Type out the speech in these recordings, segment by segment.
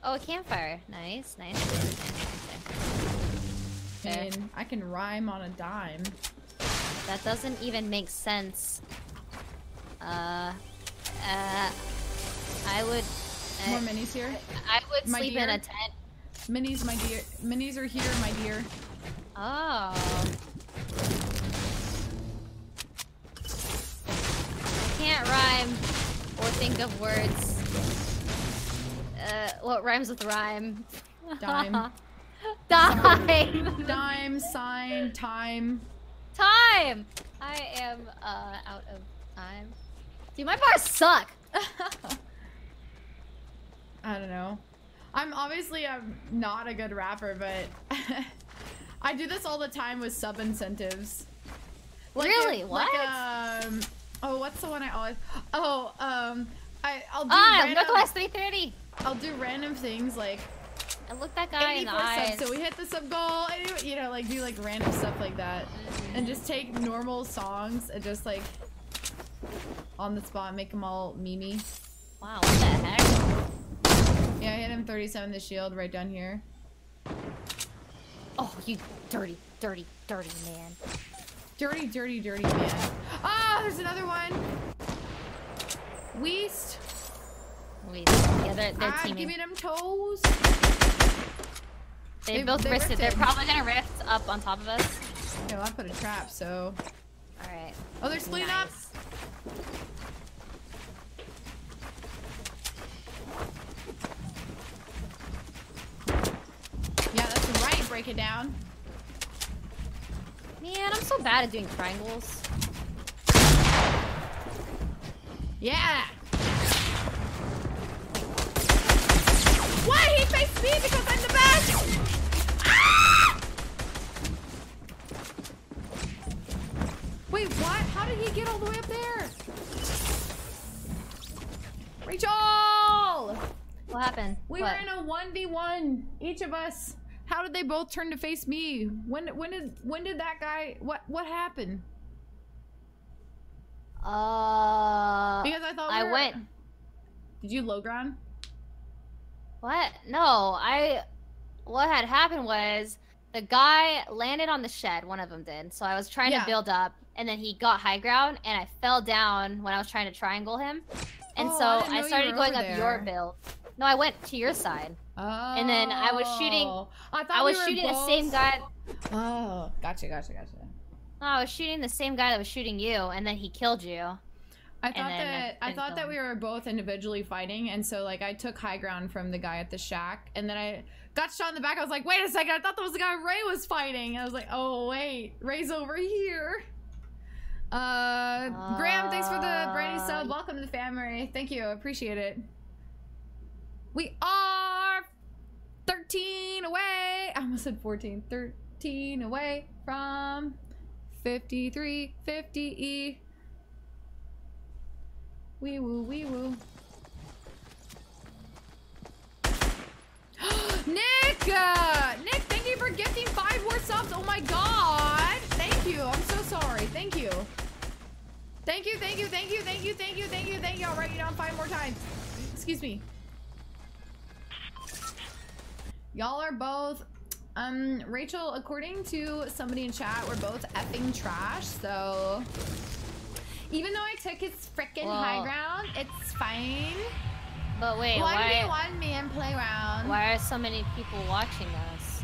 Oh, a campfire. Nice, nice. And I can rhyme on a dime. That doesn't even make sense. I would... More minis here? I would my sleep dear. in a tent. Minis, my dear. Minis are here, my dear. Oh. I can't rhyme or think of words. What rhymes with rhyme? Dime. Dime! Dime, sign, time. Time! I am, out of time. Dude, my bars suck! I don't know. I'm not a good rapper, but I do this all the time with sub incentives. Like Really? What? Oh, what's the one I always? Oh, I'll do Northwest 330. I'll do random things like. I look that guy in the eyes. Subs, so we hit the sub goal, and you know, like do like random stuff like that, and just take normal songs and just like on the spot make them all memey. Wow, what the heck? Yeah, I hit him 37 the shield right down here. Oh, you dirty, dirty, dirty man. Dirty, dirty, dirty man. Ah, there's another one. Weast. Yeah, they're teaming. Give me them toes. They both risked it. They're probably gonna rift up on top of us. Yeah, well, I put a trap, so. Alright. Oh, they're splitting up. Yeah, that's right. Break it down. Man, I'm so bad at doing triangles. Yeah. Why he faced me because I'm the best? Ah! Wait, what? How did he get all the way up there? Rachel! What happened? We were in a 1v1, each of us. How did they both turn to face me? When did that guy? What happened? Because I thought I went. Did you low ground? What? No, what had happened was the guy landed on the shed, one of them did. So I was trying to build up, and then he got high ground, and I fell down when I was trying to triangle him. And so I started going up your build. No, I went to your side. Oh. And then I was shooting. I was shooting the same guy. Oh, gotcha. No, I was shooting the same guy that was shooting you, and then he killed you. I thought that we were both individually fighting, and so like I took high ground from the guy at the shack, and then I got shot in the back. I was like, wait a second, I thought that was the guy Ray was fighting. And I was like, oh wait, Ray's over here. Graham, thanks for the brand new sub. Welcome to the family. Thank you, I appreciate it. We are 13 away. I almost said 14. 13 away from 5350E. Wee woo, wee woo. Nick! Nick, thank you for gifting 5 more subs. Oh my god. Thank you. I'm so sorry. Thank you. Thank you, thank you, thank you, thank you, thank you, thank you, thank you. I'll write you down 5 more times. Excuse me. Y'all are both, Rachel, according to somebody in chat, we're both effing trash, so. Even though I took his frickin' high ground, it's fine. But wait, 1v1 man playground. Why are so many people watching us?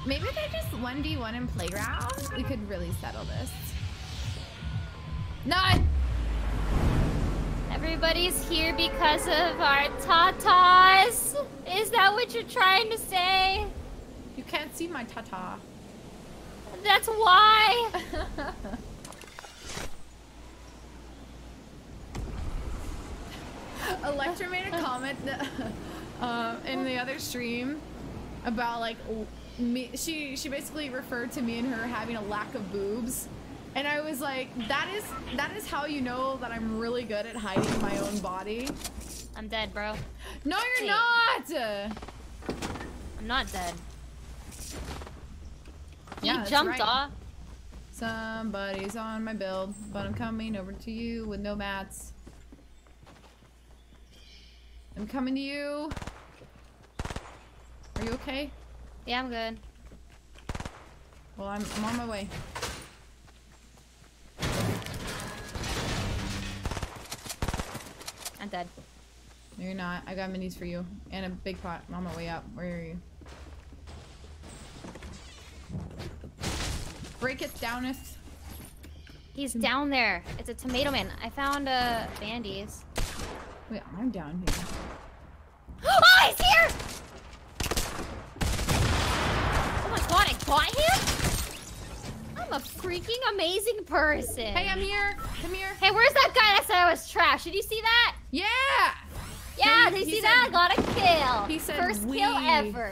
Maybe they're just 1v1 in playground. We could really settle this. Not. Everybody's here because of our tatas. Is that what you're trying to say? You can't see my tata. That's why. Electra made a comment in the other stream about like me. She basically referred to me and her having a lack of boobs, and I was like, that is how you know that I'm really good at hiding my own body. I'm dead, bro. No, you're not. I'm not dead. He Yeah, jumped off. Somebody's on my build, but I'm coming over to you with no mats. I'm coming to you. Are you okay? Yeah, I'm good. Well, I'm on my way. I'm dead. No, you're not. I got minis for you. And a big pot. I'm on my way up. Where are you? Break it, downeth. He's down there. It's a tomato man. I found bandies. Wait, I'm down here. Oh, he's here! Oh my god, I got him? I'm a freaking amazing person. Hey, I'm here. Come here. Hey, where's that guy that said I was trash? Did you see that? Yeah! Yeah, No, did you he see said- that? I got a kill. he said First we. kill ever.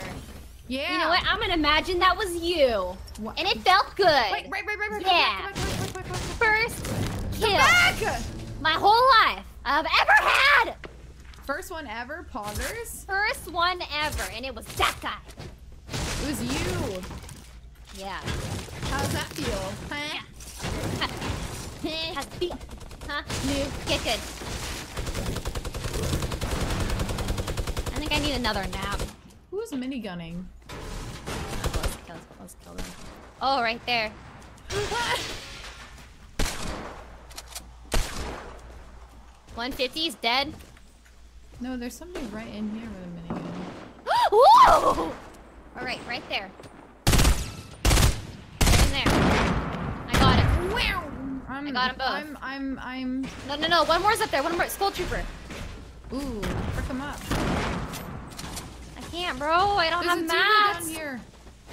Yeah. You know what? I'm gonna imagine that was you. What? And it felt good. Wait, right. Yeah. Come back. First kill. Come back! My whole life I've ever had. First one ever, poggers. First one ever, and it was that guy. It was you. Yeah. How's that feel? Huh? Has feet. Huh? New. Get good. I think I need another nap. Who's minigunning? Let's kill them. Oh, right there. 150's dead. No, there's somebody right in here with a minigun. Whoa! Alright, right there. In there. I got it. Wow! I got them both. I'm... No. One more's up there. One more. Skull Trooper. Ooh, frick him up. I can't, bro. I don't have There's a mats. down here.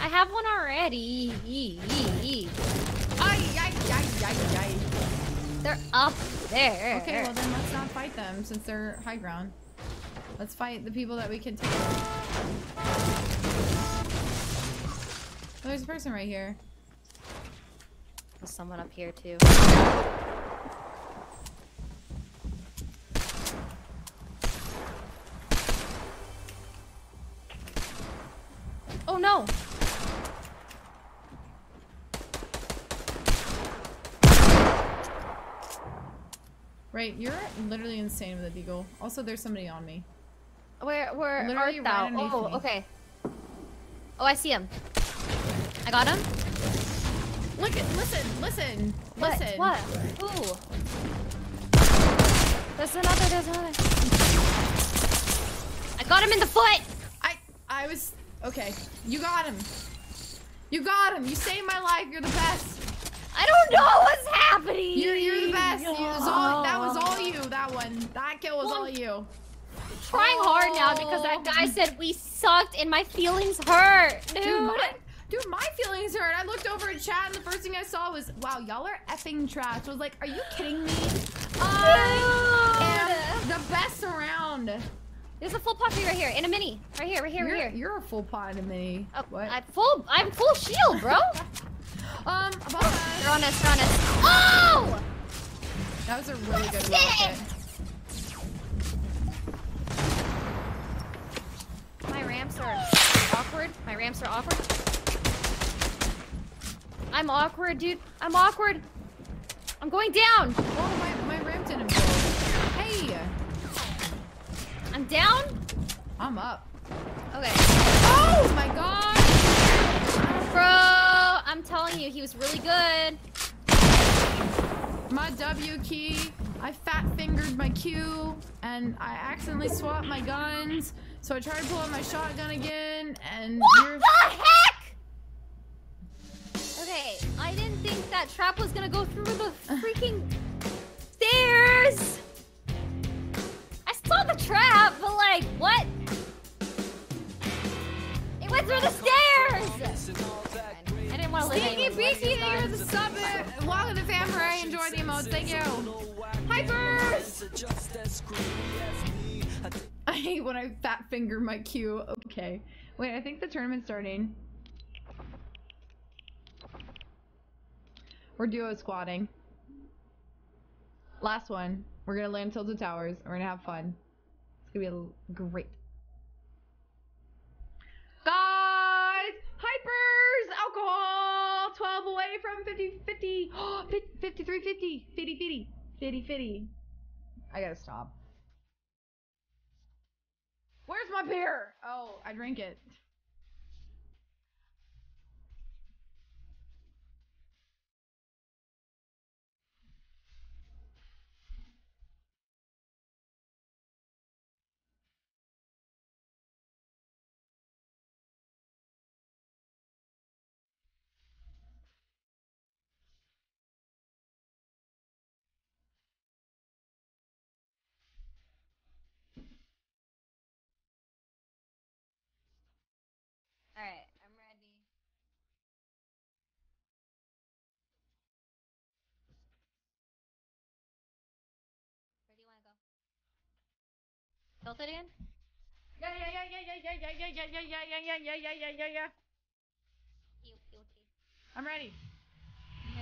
I have one already. Ay. They're up there. Okay, well then let's not fight them since they're high ground. Let's fight the people that we can take. Oh, there's a person right here. There's someone up here too. Oh no! Right, you're literally insane with a deagle. Also, there's somebody on me. Where Literally art right thou? underneath Oh, me. okay. Oh, I see him. I got him. Look at, listen. What? Ooh. There's another. I got him in the foot! I was, okay. You got him. You got him. You saved my life. You're the best. I don't know what's happening! You're the best. That was all you, that one. That kill was all you. Trying hard now because that guy said we sucked and my feelings hurt, Dude, my feelings hurt. I looked over at chat and the first thing I saw was, wow, y'all are effing trash. I was like, are you kidding me? I am the best around. There's a full puppy right here, in a mini. Right here. You're a full pot in a mini. Oh, What? I'm full shield, bro. Above us. They're on us. Oh! That was a really good Shit! rocket. My ramps are awkward. I'm awkward, dude. I'm awkward. I'm going down. Oh, my ramp didn't blow. Hey! I'm down? I'm up. Okay. Oh my god! Bro, I'm telling you, he was really good. My W key, I fat fingered my Q, and I accidentally swapped my guns. So I tried to pull out my shotgun again, and What the heck? Okay, I didn't think that trap was gonna go through the freaking stairs. I saw the trap, but like, what? It went through the stairs. I didn't want to live Stinky anywhere. Beaky, you're the sub. Welcome to Family. I enjoy the emotes. Thank you. Hypers! I hate when I fat finger my Q. Okay. Wait, I think the tournament's starting. We're duo squatting. Last one. We're gonna land tilted towers. We're gonna have fun. It's gonna be great. Guys! Hypers! Alcohol! 12 away from 50, 50. 53, 50. 50, 50. 50, 50. I gotta stop. Where's my beer? Oh, I drank it. Alright, I'm ready. Where do you want to go? Tilt it again? Yeah. Okay. I'm ready. I'm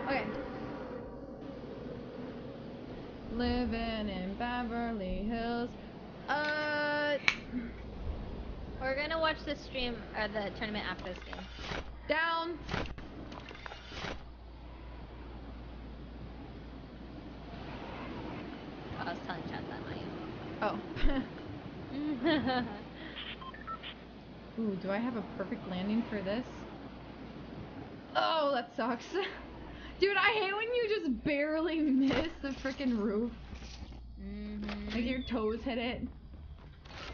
ready. Okay. Living in Beverly Hills. We're gonna watch the stream or the tournament after this game. Down. I was telling chat that, not you. Oh. Ooh, do I have a perfect landing for this? Oh, that sucks. Dude, I hate when you just barely miss the freaking roof. Like your toes hit it.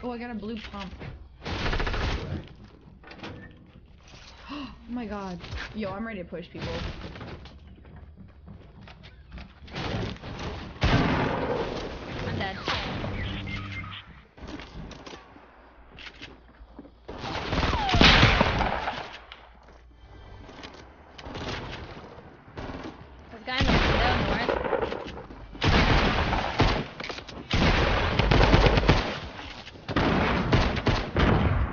Oh, I got a blue pump. Oh my god. Yo, I'm ready to push people. I'm dead. There's a guy in the window north.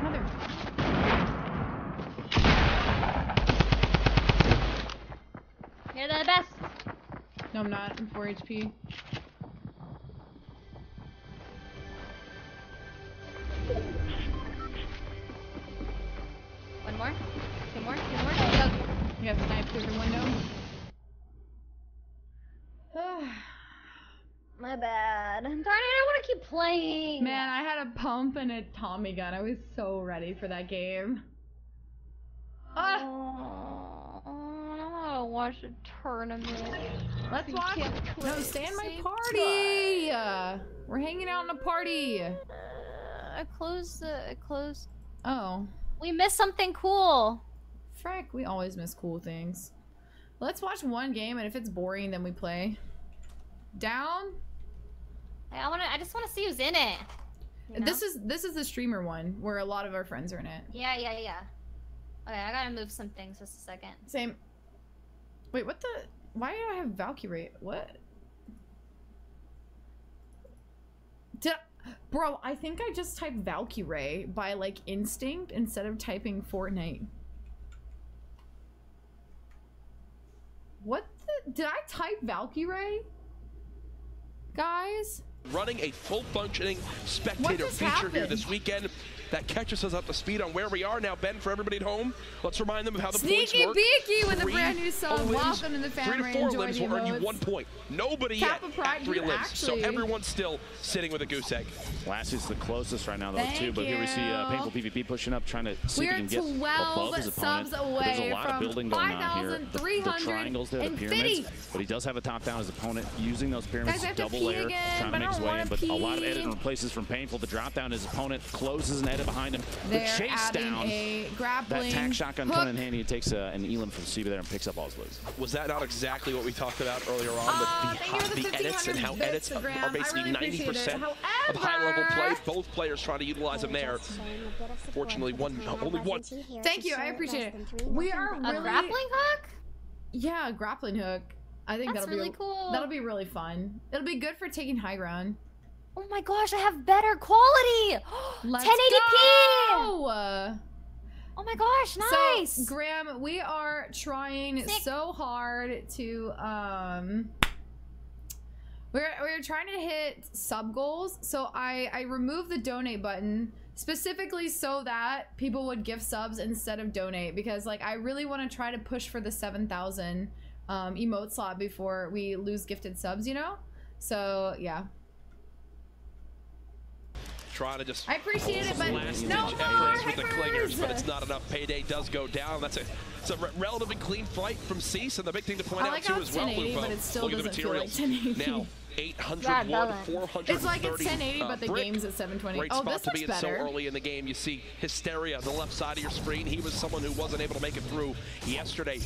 Mother. You're the best. No, I'm not. I'm 4 HP. One more. Two more. Go. You have sniped through the window. My bad. Darn it, I want to keep playing. Man, I had a pump and a Tommy gun. I was so ready for that game. I want to watch a tournament. Let's watch. No, stay in my party. We're hanging out in a party. I closed. Oh. We missed something cool. Frick, we always miss cool things. Let's watch one game, and if it's boring, then we play. Down. I just want to see who's in it. You know? This is the streamer one where a lot of our friends are in it. Yeah. Okay, I gotta move some things just a second. Same. Wait, what the? Why do I have Valkyrie? What? Bro, I think I just typed Valkyrie by like instinct instead of typing Fortnite. What the? Did I type Valkyrie? Guys? Running a full functioning spectator feature here this weekend that catches us up to speed on where we are now. Ben, for everybody at home, let's remind them of how the points work. Sneaky beaky with a brand new sub. Welcome to the family. 3 to 4 limbs will earn you 1 point. Nobody yet at 3 limbs, actually, so everyone's still sitting with a goose egg. Last is the closest right now, though, too. But here we see Painful PvP pushing up, trying to see if he can get above his opponent. There's a lot of building going on here. The triangles there, the pyramids. But he does have a top down his opponent, using those pyramids to double layer, trying to make his way in. But a lot of edit and replaces from Painful. The drop down, his opponent closes an edit behind him. The chase down. That tack shotgun coming in handy. He takes an Elam from Siva there and picks up all his loot. Was that not exactly what we talked about earlier on with the edits and how edits are basically 90% of high-level play? Both players trying to utilize them there. Fortunately, only one. Thank you, I appreciate it. We are really... A grappling hook? Yeah, a grappling hook. I think that's really cool. That'll be really fun. It'll be good for taking high ground. Oh my gosh, I have better quality! 1080p! Go! Oh my gosh, nice! So, Graham, we are trying so hard to, we're trying to hit sub goals. So I removed the donate button specifically so that people would give subs instead of donate, because like I really want to try to push for the 7,000 emote slot before we lose gifted subs, you know? So, yeah. Trying to just I appreciate it, but no more with the clingers, but it's not enough. Payday does go down. It's a relatively clean fight from Cease, and the big thing to point out too as well, Lupo, but it still look at the materials. Feel like 1080. Now 800 wood, 430 It's like it's 1080, but the game's at 720. Great oh, spot this to be looks in better. so early in the game. You see Hysteria, the left side of your screen. He was someone who wasn't able to make it through yesterday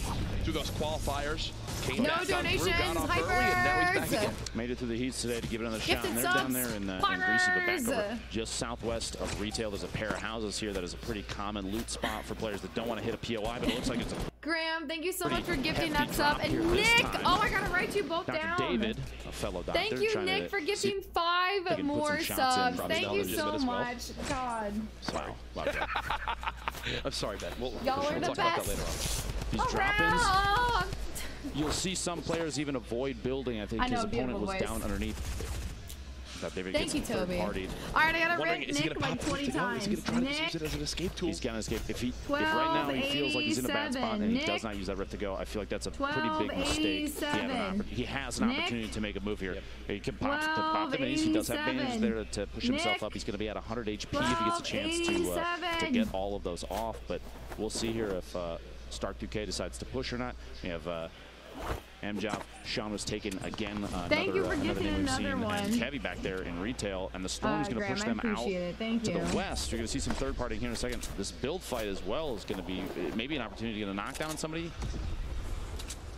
through those qualifiers. Came no donations, Hypers! Made it through the heats today to give it another shot. And they're down there in Greasy, but back over just southwest of retail. There's a pair of houses here that is a pretty common loot spot for players that don't want to hit a POI, but it looks like it's a Graham, thank you so much for gifting that sub. And Nick, oh, I gotta write you both down. David, a fellow doctor. Thank you, Nick, for gifting 5 more subs. Thank you so much. God. Wow. I'm sorry, Ben. Y'all are the best. These drop-ins, you'll see some players even avoid building. I think his opponent was down underneath. Thank you, Toby. All right, I gotta rate Nick like 20 times. He's gonna try to use it as an escape tool. He's gonna escape. If right now he feels like he's in a bad spot and he does not use that rift to go, I feel like that's a pretty big mistake. He has an opportunity to make a move here. He can pop the maze. He does have advantage there to push himself up. He's gonna be at 100 HP if he gets a chance to get all of those off. But we'll see here if Stark 2K decides to push or not. We have MJoff, Sean was taken again. Thank you for giving another one. And Kevy back there in retail, and the Storm's going to push them out to the west. You're going to see some third party here in a second. This build fight as well is going to be maybe an opportunity to get a knockdown on somebody.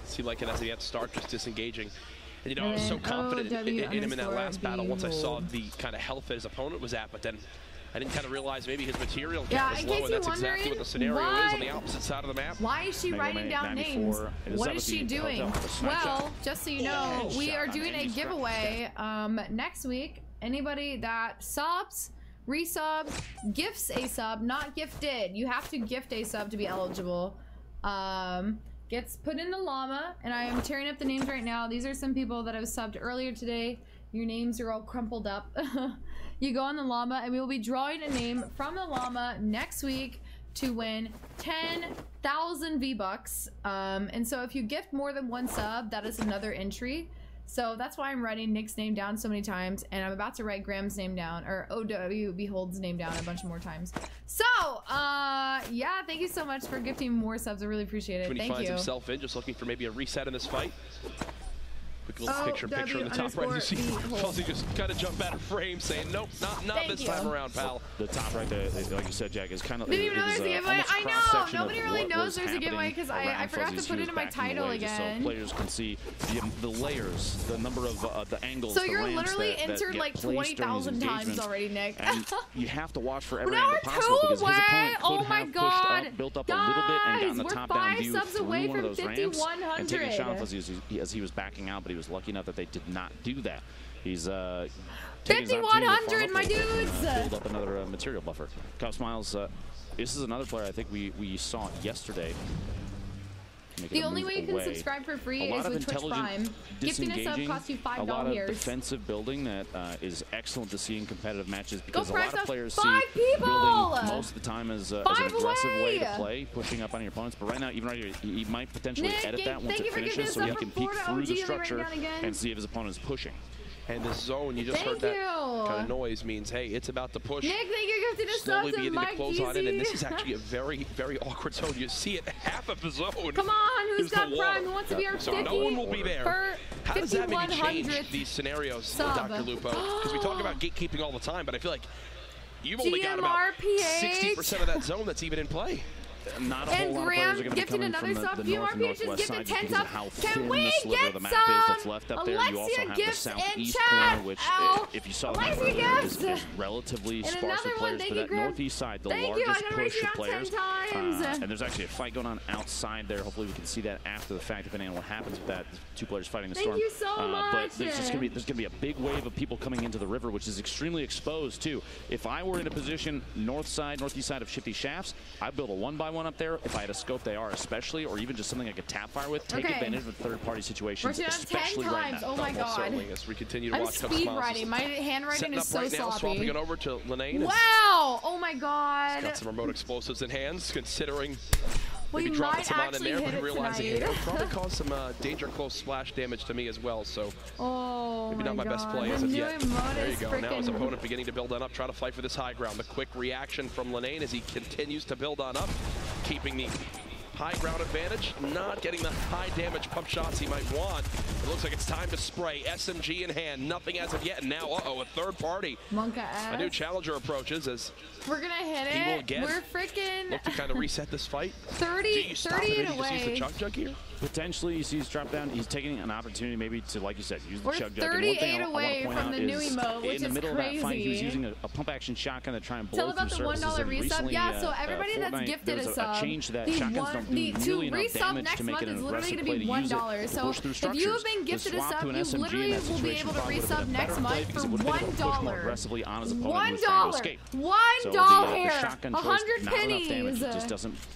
See, like it as he had Stark just disengaging. And you know, I was so confident in him in that last battle once I saw the kind of health that his opponent was at, but then I didn't kind of realize maybe his material count was low, and that's exactly what the scenario is on the opposite side of the map. Why is she writing down names? What is she doing? Well, just so you know, we are doing a giveaway next week. Anybody that subs, resubs, gifts a sub, not gifted. You have to gift a sub to be eligible. Gets put in the llama, and I am tearing up the names right now. These are some people that have subbed earlier today. Your names are all crumpled up. You go on the llama, and we will be drawing a name from the llama next week to win 10,000 V-Bucks. And so if you gift more than 1 sub, that is another entry. So that's why I'm writing Nick's name down so many times, and I'm about to write Graham's name down, or OW Behold's name down a bunch more times. So, yeah, thank you so much for gifting more subs. I really appreciate it. When he finds himself in, just looking for maybe a reset in this fight. Quick little picture in the top right. You see Fuzzy just kind of jump out of frame saying, nope, not this time around, pal. The top right there, like you said, Jack, is kind of... Didn't even know there's a giveaway. I know! Nobody really knows there's a giveaway because I forgot to put it in my title again. So players can see the layers, the number of the angles, so you're literally entered like 20,000 times already, Nick. And you have to watch for every angle possible because his opponent could have pushed up, built up a little bit, and gotten the top-down view through one of those ramps and taken a shot as he was backing out, but he was lucky enough that they did not do that. He's 5,100, my dudes! Build up another material buffer. Cop Smiles, this is another player I think we saw yesterday. The only way you can subscribe for free is with Twitch Prime. Gifting a sub costs you $5. A lot of defensive building that is excellent to see in competitive matches because a lot of players see building most of the time as an aggressive way to play, pushing up on your opponents. But right now, even right here, he might potentially edit that once it finishes so he can peek through the structure and see if his opponent is pushing. And this zone, you just heard that kind of noise means, hey, it's about to push. Nick, thank you for slowly beginning to close on it, and this is actually a very, very awkward zone. You see it half of the zone. Come on, who's got Prime? Who wants to be our 50? So no one will be there. How does that maybe change these scenarios, Dr. Lupo? Because we talk about gatekeeping all the time, but I feel like you've only got about 60% of that zone that's even in play. Not a whole lot of players are going to be coming from the north and northwest side because of how thin the sliver of the map is that's left up there. You also have the southeast corner, which, if you saw the map, is relatively sparse with players. But that northeast side, the largest push of players. And there's actually a fight going on outside there. Hopefully we can see that after the fact, depending on what happens with that. 2 players fighting the storm. Thank you so much. But there's just going to be a big wave of people coming into the river, which is extremely exposed too. If I were in a position northeast side of Shifty Shafts, I'd build a 1x1 up there. If I had a scope they are especially, or even just something I could tap fire with, take advantage of third-party situations, especially right now. Oh my god. Certainly, as we continue to watch speed writing. My handwriting is so sloppy. Swapping it over to Linane. Wow! Oh my god. He's got some remote explosives in hands, considering We might actually hit it tonight. It'll probably cause some danger close splash damage to me as well, so maybe not my best play as of yet. There you go. Now his opponent beginning to build on up, try to fight for this high ground. The quick reaction from Lenane as he continues to build on up, keeping the high ground advantage, not getting the high damage pump shots he might want. It looks like it's time to spray. SMG in hand, nothing as of yet, and now, a third party. A new challenger approaches as we're gonna hit it. He will again we're freaking look to kind of reset this fight. 30 away. Use the chug jug here? Potentially, you see he's dropped down. He's taking an opportunity maybe to, like you said, use the chug jug. We're 38 away from the new emote, which is crazy. In the middle of that fight, he was using a pump action shotgun to try and blow through surfaces. Tell about the $1 resub. Yeah, so everybody that's gifted a sub, a change to that. Shotguns don't do nearly enough damage to make it an aggressive play to use it. So if you have been gifted a sub, you literally will be able to resub next month for $1. Aggressively on his opponent $1. $1 here. 100 pennies.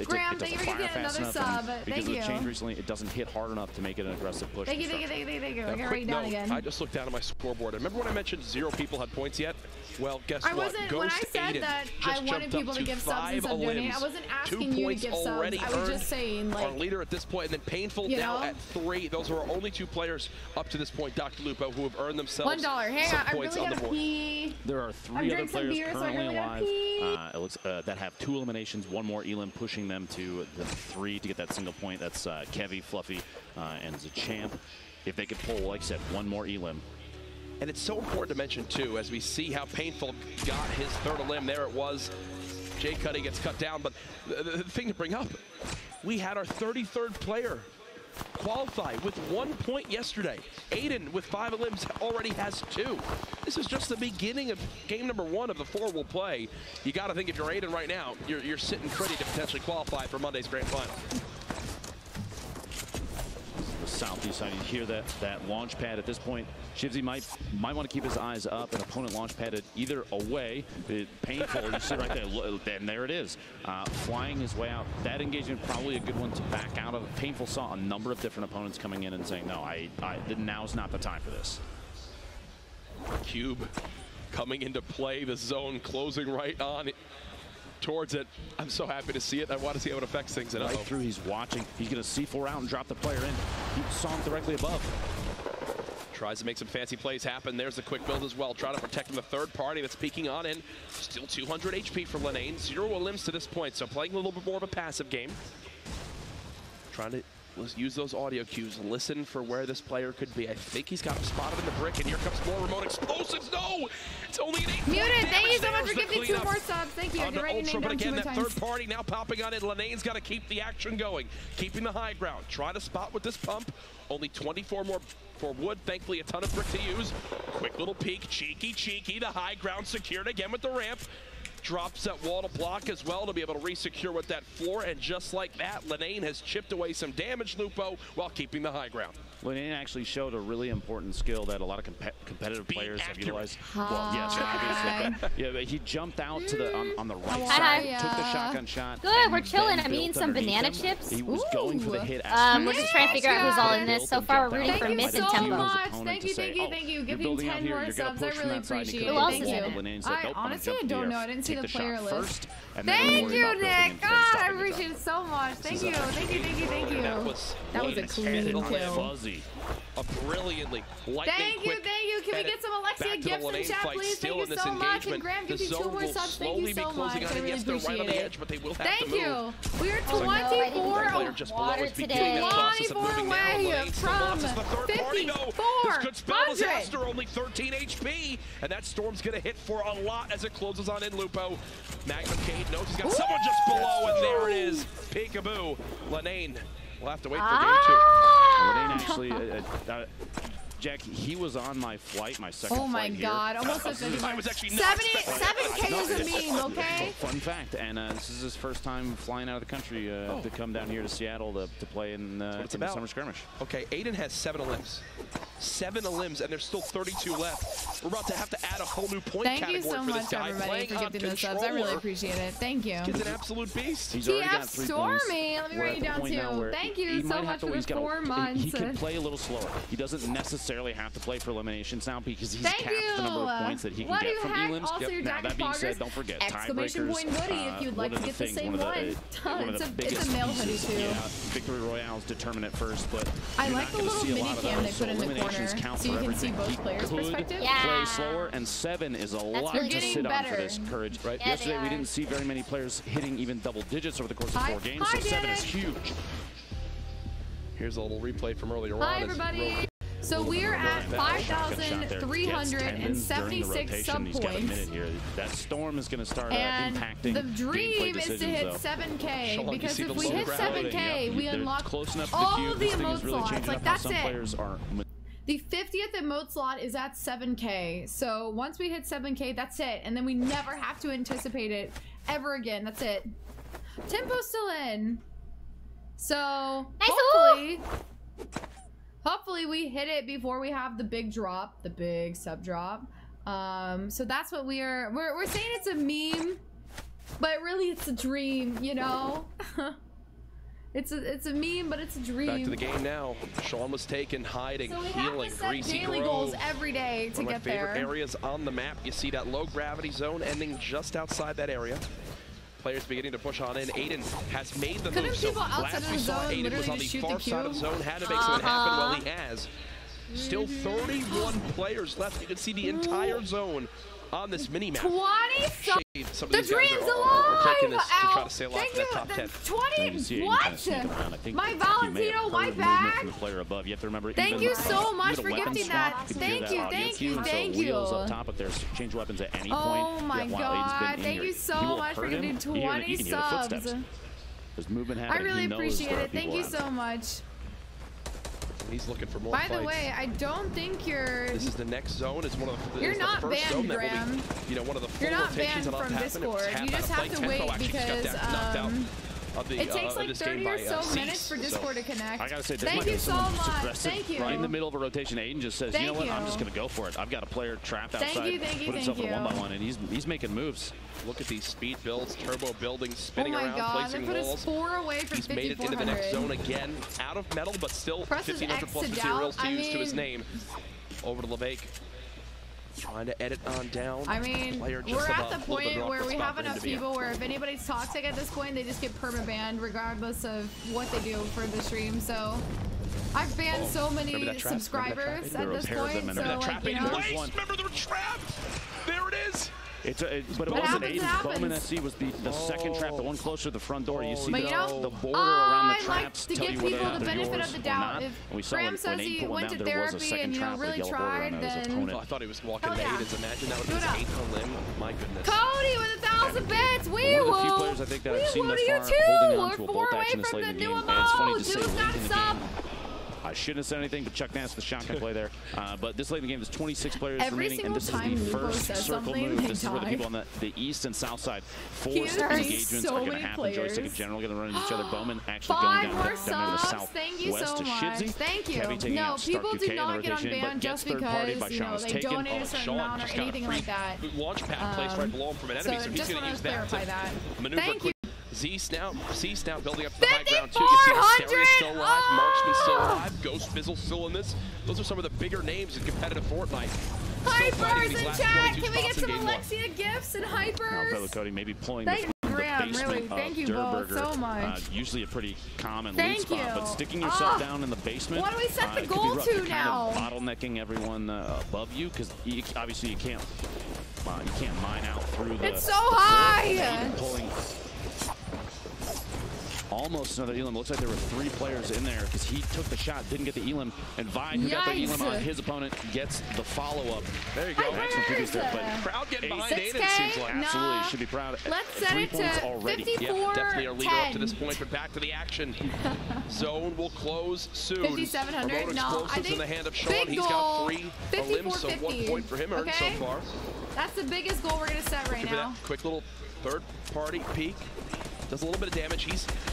Graham, thank you for getting another sub. Because of the change recently, it doesn't hit hard enough to make it an aggressive push. Thank you. We're gonna write down again. I just looked down at my scoreboard. Remember when I mentioned 0 people had points yet? Well, guess what? When I said that I wanted people to give subs and sub donate, I wasn't asking you to give subs. I was just saying, like, our leader at this point, and then Painful now at 3. Those are our only 2 players up to this point, Dr. Lupo, who have earned themselves $1. Hang on, I points really on the board. pee. There are 3 other players currently alive. It looks that have 2 eliminations, 1 more elim, pushing them to the 3 to get that single point. That's Kevy, Fluffy, and Zachamp. If they could pull, like I said, 1 more elim. And it's so important to mention, too, as we see how Painful got his 3rd elim. There it was. Jay Cuddy gets cut down. But the thing to bring up, we had our 33rd player qualify with 1 point yesterday. Aiden, with 5 elims, already has 2. This is just the beginning of game number 1 of the 4 we'll play. You got to think if you're Aiden right now, you're sitting pretty to potentially qualify for Monday's grand final. Southeast side, you hear that launch pad at this point. Shivsy might want to keep his eyes up. An opponent launch padded either away. Painful, you see right there, and there it is. Flying his way out. That engagement probably a good one to back out of. Painful saw a number of different opponents coming in and saying, no, now's not the time for this. Cube coming into play, the zone closing right on towards it. I'm so happy to see it. I want to see how it affects things. And right through, he's watching. He's going to C4 out and drop the player in. He saw him directly above. Tries to make some fancy plays happen. There's the quick build as well. Trying to protect him, the 3rd party that's peeking on in. Still 200 HP for Lenane. 0 elims to this point, so playing a little bit more of a passive game. Trying to use those audio cues. Listen for where this player could be. I think he's got him spotted in the brick, and here comes more remote explosives. No! It's only an 8. Muted, thank you so much for giving 2 more subs. Thank you. You're writing your name down 2 more times. That 3rd party now popping on in. Lenane's got to keep the action going. Keeping the high ground. Try to spot with this pump. Only 24 more for wood. Thankfully, a ton of brick to use. Quick little peek. Cheeky. The high ground secured again with the ramp. Drops that wall to block as well to be able to re-secure with that floor, and just like that, Lenane has chipped away some damage, Lupo, while keeping the high ground. Lenane actually showed a really important skill that a lot of competitive players have utilized. Well, yes, obviously. Yeah, but he jumped out to the on the right side, took the shotgun shot. Good, we're chilling. I'm eating some banana chips. He was going for the hit. We're just trying to figure out who's all in this. So far, we're rooting for Myth and Tempo. Thank you. Give me 10 more subs. I really appreciate it. Who else is in it? Honestly, I don't know. I didn't see the player list. Thank you, Nick. God, I appreciate it so much. Thank you. That was a clean kill. Fuzzy. A brilliantly lightning quick. Thank you. Can we get some Alexia gifts in chat, please? Thank you so much. And Graham, give you 2 more subs. Thank you so much. I really appreciate it. Thank you. We are 24 away from 5,400. Only 13 HP, and that storm's gonna hit for a lot as it closes on in. Lupo. Magnum Cade knows he's got someone just below, and there it is. Peekaboo. Lenane. We'll have to wait for game 2. Lenane actually, Jack, he was on my flight, my second flight. Oh my God, almost a 7K 7K is a meme, okay? Fun fact, and this is his first time flying out of the country to come down here to Seattle to play in the summer skirmish. Okay, Aiden has 7 elims. 7 elims, and there's still 32 left. We're about to have to add a whole new point category so for this much, guy. everybody, for gifting those subs. I really appreciate it. Thank you. He's an absolute beast. He's already got TF 3 Stormy, let me write you down too. Thank you so much for the 4 months. He can play a little slower. He doesn't necessarily have to play for eliminations now because he's capped the number of points that he can get from elims. Now that being said, don't forget exclamation point hoodie if you'd like to get the same one. It's a male hoodie too. Yeah, Victory Royales determine it first, but I like the little mini cam they put in the corner so you can see both players' perspective. Play slower, and 7 is a lot to sit on for this courage. Right? Yesterday we didn't see very many players hitting even double digits over the course of 4 games, so 7 is huge. Here's a little replay from earlier on. Hi everybody. So we're at 5,376 sub points. That storm is going to start and impacting the dream is to hit 7K because if we hit 7K, we unlock all of the emote slots. Like that's it. The 50th emote slot is at 7K. So once we hit 7K, that's it. And then we never have to anticipate it ever again. That's it. Tempo's still in. So hopefully we hit it before we have the big drop, the big sub drop. So that's what we're saying. It's a meme, but really it's a dream, you know. It's a meme, but it's a dream. Back to the game now. Sean was taken, hiding, so healing, Greasy daily goals every day to get there. One of my favorite areas on the map. You see that low gravity zone ending just outside that area. Players beginning to push on in. Aiden has made the move. So last we saw, Aiden was on the far side of zone, had to make something happen. Well, he has. Still 31 players left. You can see the entire zone on this mini map. 20 Some the dream's alive! Taking this to try to stay alive in that top 10. 20? What? My Valentino, my bag? Above. You have to remember, thank you so much for gifting that. Thank you, thank you, thank you. Up top, but there's change weapons at any point. Oh my god, thank you so much for gifting 20 subs. There's movement happening. I really appreciate it. Thank you so much. He's looking for more fights. By the way, I don't think you're... This is the next zone. It's one of the You're not banned, Graham. You know, one of the you're not banned from Discord. You just have to wait because it takes like 30 or so minutes for Discord to connect. I gotta say, thank you so much. Thank you. Right in the middle of a rotation, Aiden just says, you know what, I'm just gonna go for it. I've got a player trapped outside. Thank you. Put himself in a 1-by-1, and he's making moves. Look at these speed builds, turbo building, spinning around, placing walls. 4 away from He's made it into the next zone again. Out of metal, but still 1,500 plus materials to use to his name. Over to LeVake. Trying to edit on down. I mean, we're at the point where we have enough people where if anybody's toxic at this point, they just get perma-banned regardless of what they do for the stream. So I've banned so many subscribers at this point. So like, you know. Remember the trap? There it is. But it wasn't Aiden. Bowman SC was the second trap, the one closer to the front door. You see the border around the traps to give people the benefit of the doubt. If Graham says he went to therapy and really tried, then I thought he was walking to Aiden's. Imagine that would be his 8th limb. My goodness. Cody with 1,000 bits. We will. Few players I think that I've seen thus far holding on to a bolt action this late in the game. And it's funny to say late in the game. I shouldn't have said anything, but Chuck Nance, the shotgun play there. But this late in the game, there's 26 players remaining, and this is the first circle move. This is where the people on the east and south side, forced engagements are going to happen. Joystick in general going to run into each other. Bowman actually going down to the southwest to Shivsy. Thank you. No, people do not get unbanned just because they donate a certain amount or anything like that. Launch pad placed right below him from an enemy, so he's going to use that to maneuver. Thank you. C now building up to the high ground too. You see Hysteria still alive, Marksman still alive, Ghost Fizzle still in this. Those are some of the bigger names in competitive Fortnite. Hypers in chat! Can we get some Alexia gifts and Hypers? I'll Cody, maybe pulling the basement thank you both so much. Usually a pretty common loot spot, but sticking yourself down in the basement. What do we set the goal to now? Kind of bottlenecking everyone above you, because obviously you can't mine out through the. It's so high. Pulling almost another Elim. Looks like there were 3 players in there because he took the shot, didn't get the Elim, and Vine, who got the Elim on his opponent, gets the follow-up. There you go. Excellent previous there, but crowd getting behind Aiden, seems like. Absolutely, should be proud. Let's set it to 54. Yeah, definitely our leader up to this point, but back to the action. Zone will close soon. 5,700. No, I think in the hand of Sean. He's got 3 Elims, so 1 point for him earned so far. That's the biggest goal we're gonna set right now. Quick little third-party peek. does a little bit of damage.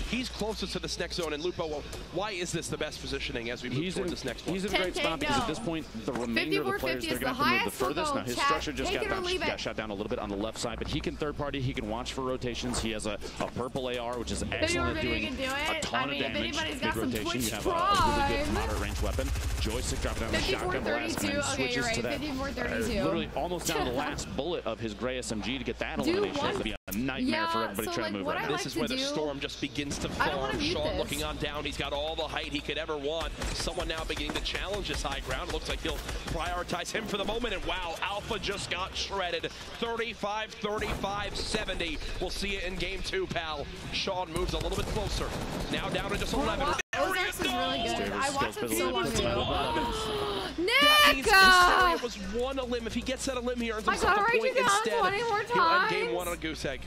He's closest to this next zone. And Lupo, well, why is this the best positioning as we move towards this next one? He's in a great spot because at this point, the remainder of the players, they're going to have to move the furthest. Now, his structure just got shot down a little bit on the left side, but he can third party. He can watch for rotations. He has a purple AR, which is excellent at doing a ton of damage. Big rotation. You have a really good moderate range weapon. Joystick dropping down the shotgun blast and then switches to that. Literally almost down to the last bullet of his gray SMG to get that elimination. It'll be a nightmare for everybody trying to move right now. This is where the storm just begins to form. Sean looking on down. He's got all the height he could ever want. Someone now beginning to challenge this high ground. It looks like he'll prioritize him for the moment. And wow, Alpha just got shredded. 35-35, 70. We'll see it in game 2, pal. Sean moves a little bit closer. Now down to just 11. Ozax is really good. I watched him so long ago. Nick! It was one a limb. If he gets that a limb, he earns himself a point instead. 20 more times. He'll end game 1 on a goose egg.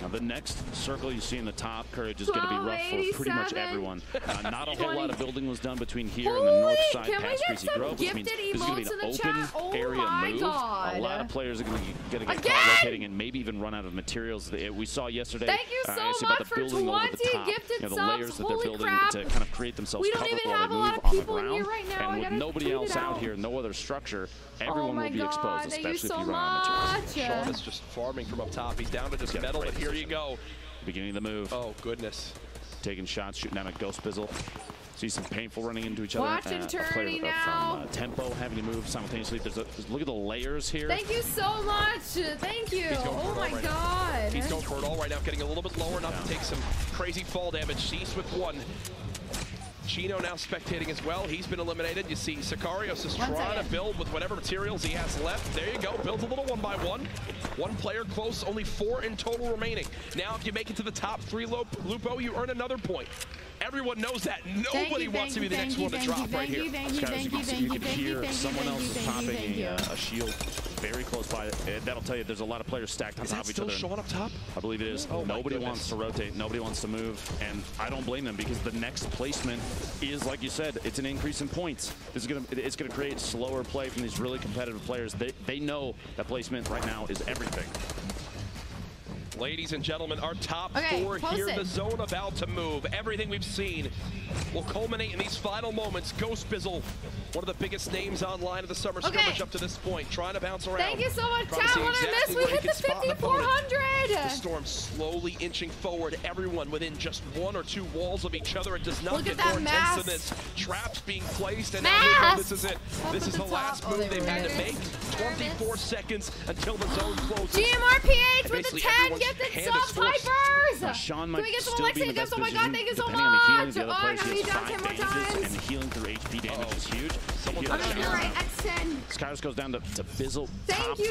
Now the next circle you see in the top, Courage is going to be rough for pretty much everyone. Not a whole lot of building was done between here and the north side past Greasy Grove, which means this is going to be an open area move. A lot of players are going to get caught rotating and maybe even run out of materials. We saw yesterday, thank you so much about the building over the top, the layers that they're building to kind of create themselves cover while they move on the ground. And with nobody else out here, no other structure, everyone will be exposed, especially if you run out of materials. Sean is just farming from up top. He's down to just metal, but here you go. Beginning the move. Oh, goodness. Taking shots, shooting down a Ghost Bizzle. See some painful running into each other. Watch and turning now. From Tempo having to move simultaneously. Look at the layers here. Thank you so much. Thank you. Oh my god. He's going for it all right now, getting a little bit lower, not to take some crazy fall damage. Cease with 1. Chino now spectating as well. He's been eliminated. You see Sicarios is trying to build with whatever materials he has left. There you go. Builds a little 1-by-1. 1 player close. Only 4 in total remaining. Now, if you make it to the top 3, Lupo, you earn another point. Everyone knows that. Nobody wants to be the next one to drop right here. You can hear someone else is popping a shield very close by. That'll tell you there's a lot of players stacked on top of each other. Is that still Sean up top? I believe it is. Oh, nobody wants to rotate. Nobody wants to move. And I don't blame them because the next placement is, like you said, it's an increase in points. It's gonna create slower play from these really competitive players. They know that placement right now is everything. Ladies and gentlemen, our top 4 here, the zone about to move. Everything we've seen will culminate in these final moments. Ghost Bizzle, one of the biggest names online of the summer scrimmage up to this point, trying to bounce around. Thank you so much, chat. What I missed? We hit the 5,400. The storm slowly inching forward. Everyone within just 1 or 2 walls of each other. It does not get more intense than this. Traps being placed, and now this is it. This is the last move they've had to make. 24 seconds until the zone closes. GMRPH with the 10. Get the sub hypers! Sean might still be in the best position, oh my god, thank you so much! The other player has 5 damages, and healing through HP damage is huge. I'm gonna be right at 10. Skyros goes down to Bizzle. Thank you.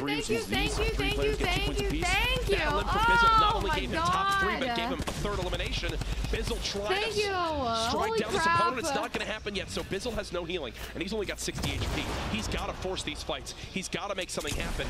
That limp from Bizzle not only gave him top 3, but gave him a 3rd elimination. Bizzle trying to strike down this opponent. It's not going to happen yet, so Bizzle has no healing, and he's only got 60 HP. He's got to force these fights. He's got to make something happen.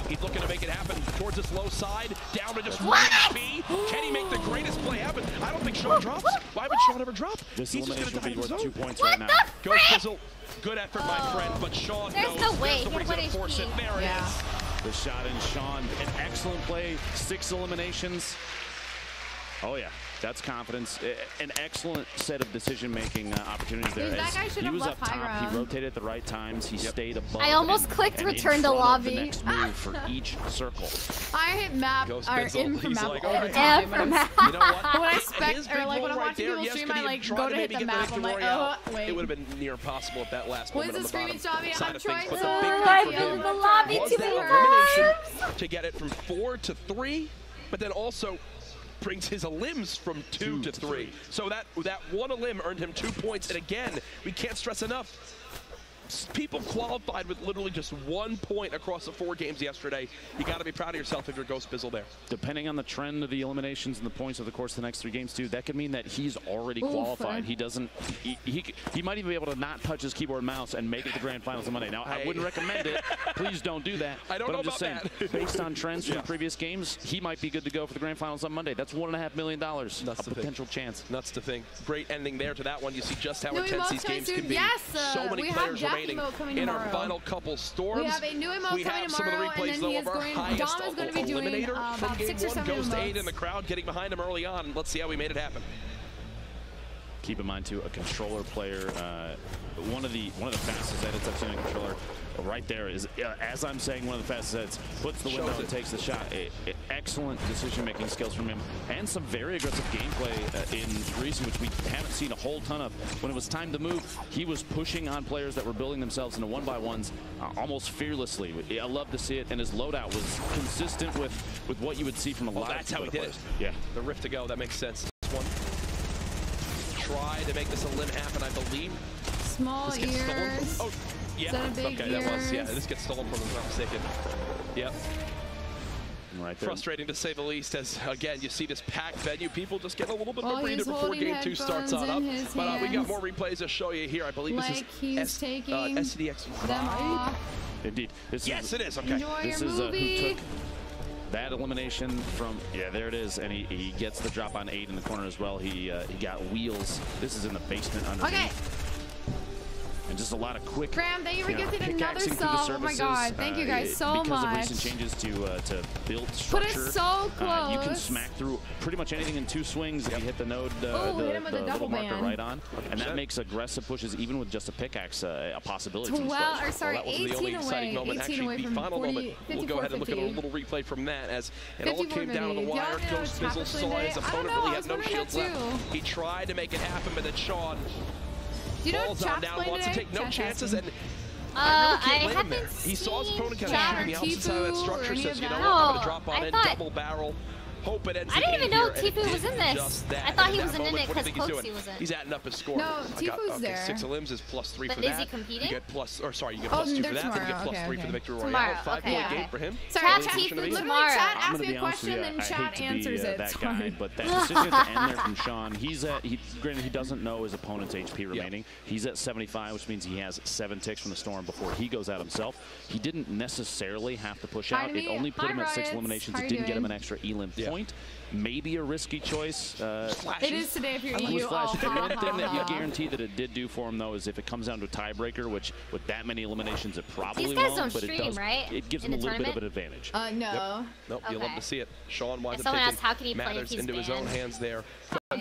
He's looking to make it happen towards this low side, down to just 1 HP. Can he make the greatest play happen? I don't think Sean drops. Why would Sean ever drop? This elimination will be worth 2 points right now. Go Bizzle. Good effort, my friend, but Sean knows no way. he's going to force it. There it is. The shot in Sean. An excellent play. 6 eliminations. Oh, yeah. That's confidence. An excellent set of decision-making opportunities there. He was up top. He rotated at the right times. He stayed above. I almost clicked return to lobby. The next move for each circle. I hit map or in for map all the time. For map. You know what? When I when I'm watching people stream, I like go to hit the map. I'm like, oh wait. It would have been near impossible at that last moment on the bottom side of things. I'm But trying the big thing for him was that elimination to get it from 4 to 3, but then also brings his elims from 2 to 3. So that 1 elim earned him 2 points. And again, we can't stress enough, people qualified with literally just 1 point across the 4 games yesterday. You got to be proud of yourself if you're Ghost Bizzle there. Depending on the trend of the eliminations and the points over the course of the next 3 games too, that could mean that he's already qualified. He doesn't. He might even be able to not touch his keyboard and mouse and make it to the grand finals on Monday. Now I wouldn't recommend it. Please don't do that. I don't know about that. Based on trends from previous games, he might be good to go for the grand finals on Monday. That's $1.5 million. A potential chance. Nuts to think. Great ending there to that one. You see just how intense these games can be. Yes, so many players remaining in our final couple storms. We have a new emote coming tomorrow, and then he is going, Dom is going to be doing about 6 or 7 Ghost emotes. 8 in the crowd, getting behind him early on. Let's see how we made it happen. Keep in mind too, a controller player, one of the fastest edits I've seen on a controller right there is, as I'm saying, one of the fastest edits, puts the window and takes the shot. Excellent decision-making skills from him, and some very aggressive gameplay in recent, which we haven't seen a whole ton of. When it was time to move, he was pushing on players that were building themselves into 1-by-1s almost fearlessly. I love to see it, and his loadout was consistent with what you would see from a lot that's of how he did it. Yeah. The rift to go, that makes sense. One. Try to make this a limb happen, I believe. Small ears. Oh, yeah. Okay, that was, yeah. This gets stolen from him, if I'm not mistaken. Yep. Right there. Frustrating to say the least, as again you see this packed venue. People just get a little bit of a breather before game 2 starts on up. But we got more replays to show you here. I believe this is SCDX them. Indeed. Yes, it is. Okay. Enjoy this your is movie. Who took that elimination from, yeah, there it is, and he gets the drop on 8 in the corner as well. He got wheels. This is in the basement underneath. Okay. And just a lot of quick. Graham, thank you for gifting another sub. Oh my God, thank you guys so much. Because of recent changes to build structure. Put it so close. You can smack through pretty much anything in 2 swings if you hit the node, the little marker right on, and that makes aggressive pushes even with just a pickaxe a possibility. 18 away. 18 away from 40, we'll go ahead and look at a little replay from that as it all came down to the wire. Ghost Bizzle saw his opponent really had no shields left. He tried to make it happen, but then Sean falls on down, wants to take no chances, and I haven't he saw his opponent kind chat of shooting the opposite side of that structure, says, you know what, I'm going to drop on in, double barrel. Hope it ends I didn't even know here, Tifu was in this. I thought he wasn't in it because Coxie was in. He's adding up his score. No, Tifu's there. 6 limbs is +3 for that. But is he competing? You get plus, or sorry, you get +2 for that, then you get +3 for the victory royale. 5-point game for him. Sorry, Tifu tomorrow. Chat asks me a question and chat answers it. That guy, but that decision at the end there from Sean, granted he doesn't know his opponent's HP remaining. He's at 75, which means he has 7 ticks from the storm before he goes out himself. He didn't necessarily have to push out. It only put him at 6 eliminations. It didn't get him an extra elim point. Maybe a risky choice. It is today if you're EU. The one thing that you guarantee that it did do for him, though, is if it comes down to a tiebreaker, which with that many eliminations it probably These guys won't, don't but stream, it does. Right? It gives him a little bit of an advantage. No. Nope, you'll love to see it. Sean winds up taking matters into his own hands there.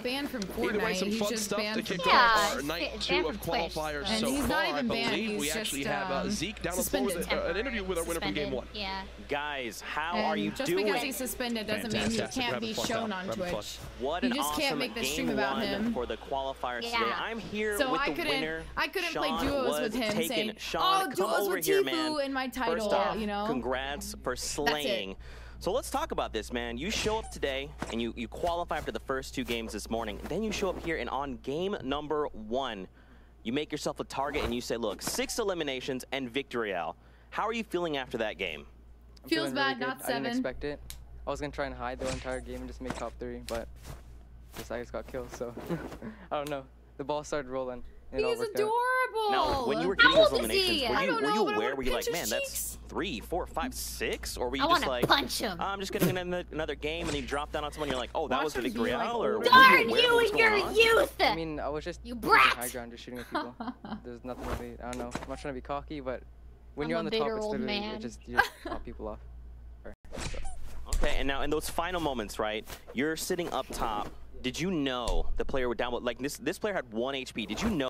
Banned from Fortnite. Either way, some fun stuff to kick off our night 2 of qualifiers so he's far. not even I believe banned. we actually have Zeke down the floor with an interview with our winner from game 1. Yeah. Guys, how are you just doing? Just because he's suspended doesn't mean he can't be shown on Twitch. What you just can't make the stream about him. For the qualifiers today. I'm here so with the winner. I couldn't play duos with him saying, Sean, oh, duos with Tifu in my title, First off, you know? Congrats for slaying. So let's talk about this, man. You show up today, and you qualify after the first 2 games this morning. And then you show up here, and on game number 1, you make yourself a target, and you say, look, 6 eliminations and victory out. How are you feeling after that game? Feels bad, really not 7. I didn't expect it. I was going to try and hide the entire game and just make top 3, but I just got killed, so I don't know. The ball started rolling. He's adorable. Now, when you were getting those eliminations, were you aware? Were you like, man, that's 3, 4, 5, 6? Or were you just like, punch him. I'm just getting another game, and you drop down on someone, and you're like, oh, that was the victory out? Or darn you and your youth! I mean, I was just high ground, just shooting at people. There's nothing really, I don't know. I'm not trying to be cocky, but when you're on the top, it's literally, you just pop people off. Okay, and now in those final moments, right, you're sitting up top. Did you know the player would download, like this player had 1 HP. Did you know